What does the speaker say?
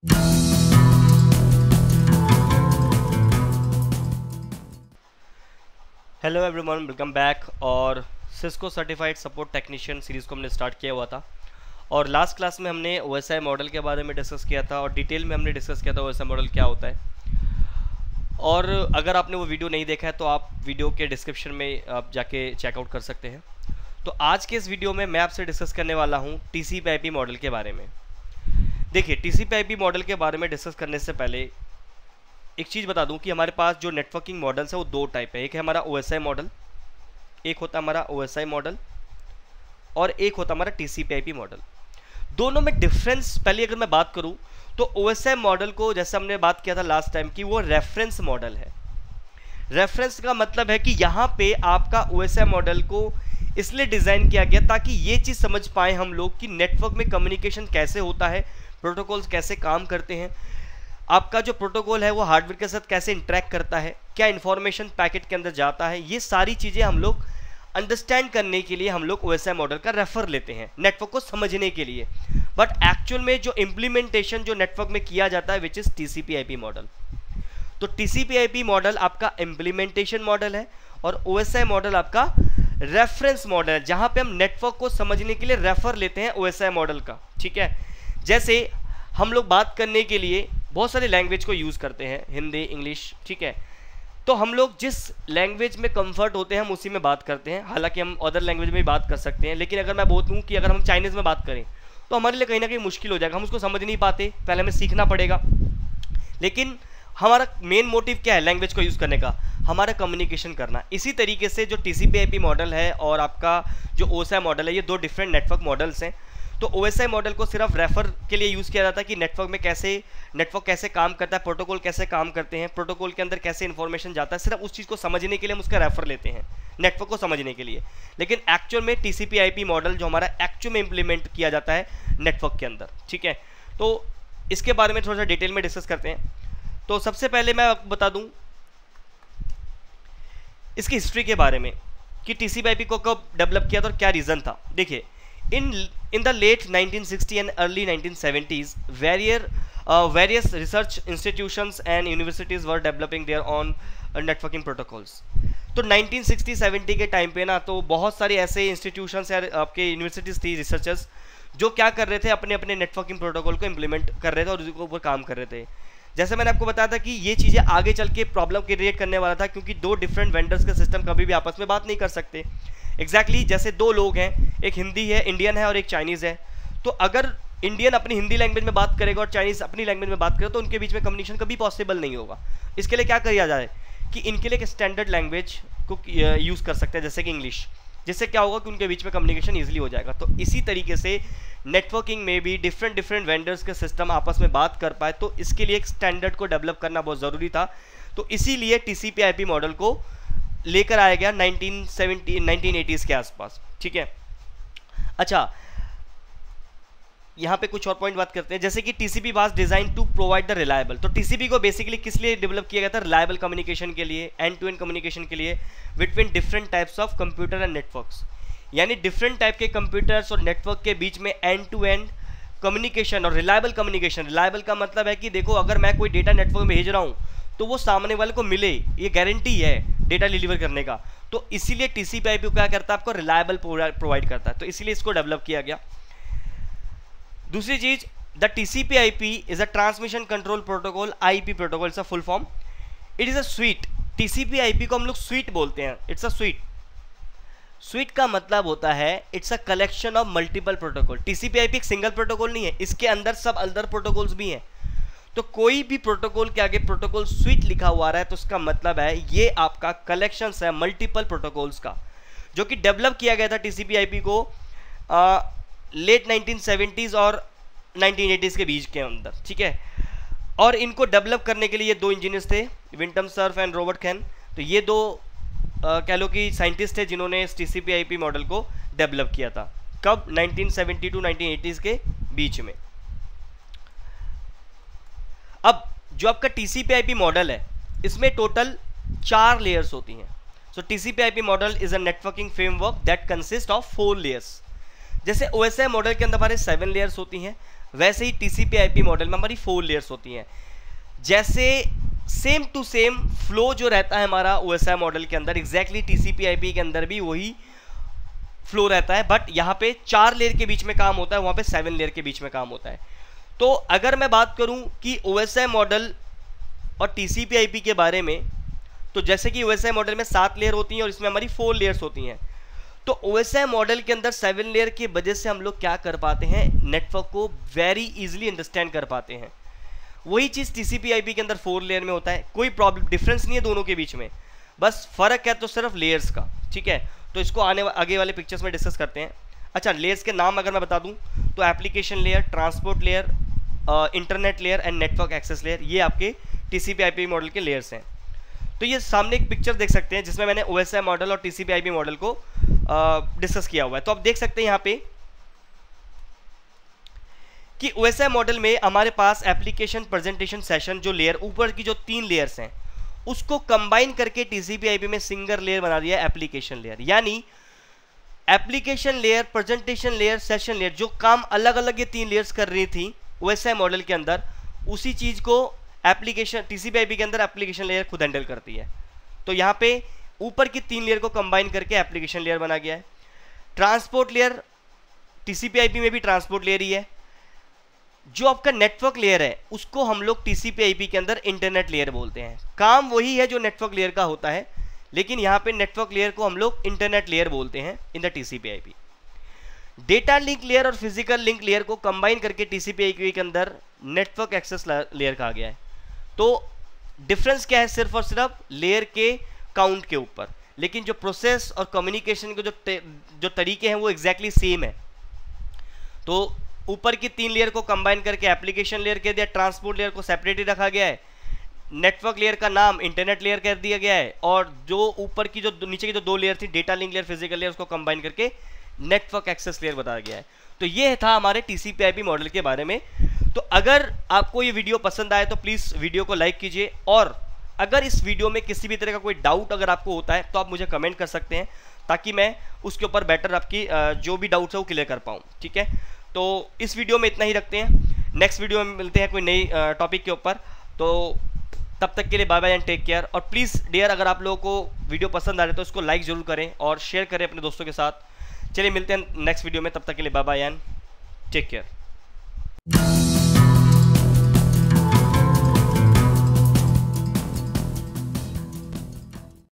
Hello everyone, welcome back. और Cisco certified support technician series को हमने स्टार्ट किया हुआ था और लास्ट क्लास में हमने ओएसआई मॉडल के बारे में डिस्कस किया था और डिटेल में हमने डिस्कस किया था ओएसआई मॉडल क्या होता है। और अगर आपने वो वीडियो नहीं देखा है तो आप वीडियो के डिस्क्रिप्शन में आप जाके चेकआउट कर सकते हैं। तो आज के इस वीडियो में मैं आपसे डिस्कस करने वाला हूँ टीसीपी/आईपी मॉडल के बारे में। देखिए, टीसीपी/आईपी मॉडल के बारे में डिस्कस करने से पहले एक चीज़ बता दूं कि हमारे पास जो नेटवर्किंग मॉडल्स है वो दो टाइप है। एक है हमारा ओएसआई मॉडल, एक होता है हमारा ओएसआई मॉडल और एक होता है हमारा टीसीपी/आईपी मॉडल। दोनों में डिफरेंस पहले अगर मैं बात करूं तो ओएसआई मॉडल को, जैसे हमने बात किया था लास्ट टाइम, कि वो रेफरेंस मॉडल है। रेफरेंस का मतलब है कि यहाँ पे आपका ओएसआई मॉडल को इसलिए डिज़ाइन किया गया ताकि ये चीज़ समझ पाए हम लोग कि नेटवर्क में कम्युनिकेशन कैसे होता है, प्रोटोकॉल्स कैसे काम करते हैं, आपका जो प्रोटोकॉल है वो हार्डवेयर के साथ कैसे इंटरेक्ट करता है, क्या इन्फॉर्मेशन पैकेट के अंदर जाता है। ये सारी चीज़ें हम लोग अंडरस्टैंड करने के लिए हम लोग ओएसआई मॉडल का रेफर लेते हैं नेटवर्क को समझने के लिए। बट एक्चुअल में जो इम्प्लीमेंटेशन जो नेटवर्क में किया जाता है विच इज़ टीसीपी/आईपी मॉडल। तो टीसीपी/आईपी मॉडल आपका इम्प्लीमेंटेशन मॉडल है और ओएसआई मॉडल आपका रेफरेंस मॉडल है, जहाँ पे हम नेटवर्क को समझने के लिए रेफर लेते हैं ओएसआई मॉडल का। ठीक है, जैसे हम लोग बात करने के लिए बहुत सारे लैंग्वेज को यूज़ करते हैं, हिंदी, इंग्लिश। ठीक है, तो हम लोग जिस लैंग्वेज में कंफर्ट होते हैं हम उसी में बात करते हैं। हालांकि हम अदर लैंग्वेज में भी बात कर सकते हैं, लेकिन अगर मैं बोलूँ कि अगर हम चाइनीज़ में बात करें तो हमारे लिए कहीं ना कहीं मुश्किल हो जाएगा, हम उसको समझ नहीं पाते, पहले हमें सीखना पड़ेगा। लेकिन हमारा मेन मोटिव क्या है लैंग्वेज को यूज़ करने का? हमारा कम्युनिकेशन करना। इसी तरीके से जो टीसीपी/आईपी मॉडल है और आपका जो ओएसआई मॉडल है, ये दो डिफरेंट नेटवर्क मॉडल्स हैं। तो ओएसआई मॉडल को सिर्फ रेफर के लिए यूज़ किया जाता है कि नेटवर्क में नेटवर्क कैसे काम करता है, प्रोटोकॉल कैसे काम करते हैं, प्रोटोकॉल के अंदर कैसे इन्फॉर्मेशन जाता है, सिर्फ उस चीज़ को समझने के लिए हम उसका रेफर लेते हैं, नेटवर्क को समझने के लिए। लेकिन एक्चुअल में टीसीपी/आईपी मॉडल जो हमारा एक्चुअल में इम्प्लीमेंट किया जाता है नेटवर्क के अंदर। ठीक है, तो इसके बारे में थोड़ा सा डिटेल में डिस्कस करते हैं। तो सबसे पहले मैं आपको बता दूं इसकी हिस्ट्री के बारे में कि टीसीपी/आईपी को कब डेवलप किया था और क्या रीज़न था। देखिए, in the late 1960 and early 1970s, various research institutions and universities were developing their own networking protocols. तो 1960-70 के टाइम पे ना, तो बहुत सारे ऐसे इंस्टीट्यूशंस या आपके यूनिवर्सिटीज़ थी, रिसर्चर्स, जो क्या कर रहे थे, अपने अपने नेटवर्किंग प्रोटोकॉल को इम्प्लीमेंट कर रहे थे और उसके ऊपर काम कर रहे थे। जैसे मैंने आपको बताया था कि ये चीज़ें आगे चल के प्रॉब्लम क्रिएट करने वाला था, क्योंकि दो डिफरेंट वेंडर्स का सिस्टम कभी भी आपस में बात नहीं कर सकते। एग्जैक्टली जैसे दो लोग हैं, एक हिंदी है, इंडियन है और एक चाइनीज़ है। तो अगर इंडियन अपनी हिंदी लैंग्वेज में बात करेगा और चाइनीज़ अपनी लैंग्वेज में बात करेगा तो उनके बीच में कम्युनिकेशन कभी पॉसिबल नहीं होगा। इसके लिए क्या किया जाए कि इनके लिए एक स्टैंडर्ड लैंग्वेज को यूज़ कर सकते हैं, जैसे कि इंग्लिश, जिससे क्या होगा कि उनके बीच में कम्युनिकेशन ईजिली हो जाएगा। तो इसी तरीके से नेटवर्किंग में भी डिफरेंट वेंडर्स के सिस्टम आपस में बात कर पाए, तो इसके लिए एक स्टैंडर्ड को डेवलप करना बहुत ज़रूरी था। तो इसीलिए टीसीपी/आईपी मॉडल को लेकर आया गया 1980s के आसपास। ठीक है, अच्छा, यहाँ पे कुछ और पॉइंट बात करते हैं, जैसे कि TCP was design to provide the reliable. तो टीसीपी को बेसिकली किस लिए डेवलप किया गया था? रिलायबल कम्युनिकेशन के लिए, एंड टू एंड कम्युनिकेशन के लिए between different types of computer and networks. यानी डिफरेंट टाइप के कंप्यूटर्स और नेटवर्क के बीच में एंड टू एंड कम्युनिकेशन और रिलायबल कम्युनिकेशन। रिलायबल का मतलब है कि देखो, अगर मैं कोई डेटा नेटवर्क में भेज रहा हूँ तो वो सामने वाले को मिले, ये गारंटी है डेटा डिलीवर करने का। तो इसीलिए टीसीपी/आईपी क्या करता है? आपको रिलायबल प्रोवाइड करता है, तो इसीलिए इसको डेवलप किया गया। दूसरी चीज, the टीसीपी/आईपी is a transmission control protocol, IP protocol, it's a full form, it is a sweet. टीसीपी/आईपी को हम लोग स्वीट बोलते हैं, इट्स अ स्वीट। स्वीट का मतलब होता है it's a collection of multiple protocol. टीसीपी/आईपी एक सिंगल प्रोटोकॉल नहीं है, इसके अंदर सब अदर प्रोटोकॉल्स भी हैं। तो कोई भी प्रोटोकॉल के आगे प्रोटोकॉल स्वीट लिखा हुआ रहा है तो उसका मतलब है ये आपका कलेक्शन है मल्टीपल प्रोटोकॉल्स का, जो कि डेवलप किया गया था टीसीपी/आईपी को लेट 1970s और 1980s के बीच के अंदर। ठीक है, और इनको डेवलप करने के लिए दो इंजीनियर्स थे, विंटम सर्फ एंड रॉबर्ट कैन। तो ये दो कह लो कि साइंटिस्ट थे जिन्होंने इस टीसीपी/आईपी मॉडल को डेवलप किया था। कब? 1970 टू 1980s के बीच में। अब जो आपका टीसीपी/आईपी मॉडल है इसमें टोटल 4 लेयर्स होती हैं। So TCP IP model is a networking framework that consist of 4 layers. जैसे ओएसआई मॉडल के अंदर हमारे 7 लेयर्स होती हैं, वैसे ही TCP/IP मॉडल में हमारी 4 लेयर्स होती हैं। जैसे सेम टू सेम फ्लो जो रहता है हमारा OSI मॉडल के अंदर, एग्जैक्टली TCP/IP के अंदर भी वही फ्लो रहता है, बट यहाँ पे 4 लेयर के बीच में काम होता है, वहाँ पे 7 लेयर के बीच में काम होता है। तो अगर मैं बात करूँ कि OSI मॉडल और TCP/IP के बारे में, तो जैसे कि OSI मॉडल में 7 लेयर होती हैं और इसमें हमारी 4 लेयर्स होती हैं। तो OSI मॉडल के अंदर 7 लेयर की वजह से हम लोग क्या कर पाते हैं, नेटवर्क को वेरी इजीली अंडरस्टैंड कर पाते हैं। वही चीज़ TCP/IP के अंदर 4 लेयर में होता है। कोई प्रॉब्लम डिफरेंस नहीं है दोनों के बीच में, बस फर्क है तो सिर्फ लेयर्स का, ठीक है। तो इसको आगे वाले पिक्चर्स में डिस्कस करते हैं। अच्छा, लेयर्स के नाम अगर मैं बता दूं तो application layer, transport layer, internet layer and network access layer, ये आपके TCP/IP मॉडल के लेयर्स हैं। तो ये सामने एक पिक्चर देख सकते हैं जिसमें मैंने OSI मॉडल और TCP/IP मॉडल को डिस्कस किया हुआ है। तो आप देख सकते हैं यहाँ पे कि OSI मॉडल में हमारे पास एप्लीकेशन प्रेजेंटेशन सेशन जो लेयर, ऊपर की जो 3 लेयर्स हैं उसको कंबाइन करके TCP/IP में सिंगल लेयर बना दिया है, एप्लीकेशन लेयर। यानी application layer, presentation layer, session layer, जो काम अलग अलग ये 3 लेयर्स कर रही थी OSI मॉडल के अंदर, उसी चीज को एप्लीकेशन TCP/IP के अंदर एप्लीकेशन लेयर खुद हैंडल करती है। तो यहाँ पे ऊपर की 3 लेयर को कंबाइन करके एप्लीकेशन लेयर बना गया है। ट्रांसपोर्ट लेयर, TCP/IP में भी ट्रांसपोर्ट लेयर ही है। जो आपका नेटवर्क लेयर है उसको हम लोग TCP/IP के अंदर इंटरनेट लेयर बोलते हैं। काम वही है जो नेटवर्क लेयर का होता है, लेकिन यहाँ पे नेटवर्क लेयर को हम लोग इंटरनेट लेयर बोलते हैं in the TCP/IP। Data link layer और फिजिकल लिंक लेयर को कंबाइन करके TCP/IP के अंदर नेटवर्क एक्सेस लेयर कहा गया है। तो डिफरेंस क्या है, सिर्फ और सिर्फ लेयर के काउंट के ऊपर, लेकिन जो प्रोसेस और कम्युनिकेशन के जो तरीके हैं वो एग्जैक्टली सेम है। तो ऊपर की 3 लेयर को कंबाइन करके एप्लीकेशन लेयर कह दिया, ट्रांसपोर्ट लेयर को सेपरेट ही रखा गया है, नेटवर्क लेयर का नाम इंटरनेट लेयर कर दिया गया है, और जो ऊपर की जो नीचे की जो 2 लेयर थी, data link layer, physical layer, उसको कंबाइन करके नेटवर्क एक्सेस लेयर बताया गया है। तो ये था हमारे TCP/IP मॉडल के बारे में। तो अगर आपको ये वीडियो पसंद आए तो प्लीज़ वीडियो को लाइक कीजिए, और अगर इस वीडियो में किसी भी तरह का कोई डाउट अगर आपको होता है तो आप मुझे कमेंट कर सकते हैं, ताकि मैं उसके ऊपर बेटर आपकी जो भी डाउट्स है वो क्लियर कर पाऊँ, ठीक है। तो इस वीडियो में इतना ही रखते हैं, नेक्स्ट वीडियो में मिलते हैं कोई नई टॉपिक के ऊपर। तो तब तक के लिए bye bye and take care. और प्लीज़ डियर, अगर आप लोगों को वीडियो पसंद आ रहा है तो इसको लाइक ज़रूर करें और शेयर करें अपने दोस्तों के साथ। चलिए मिलते हैं नेक्स्ट वीडियो में, तब तक के लिए bye bye and take care.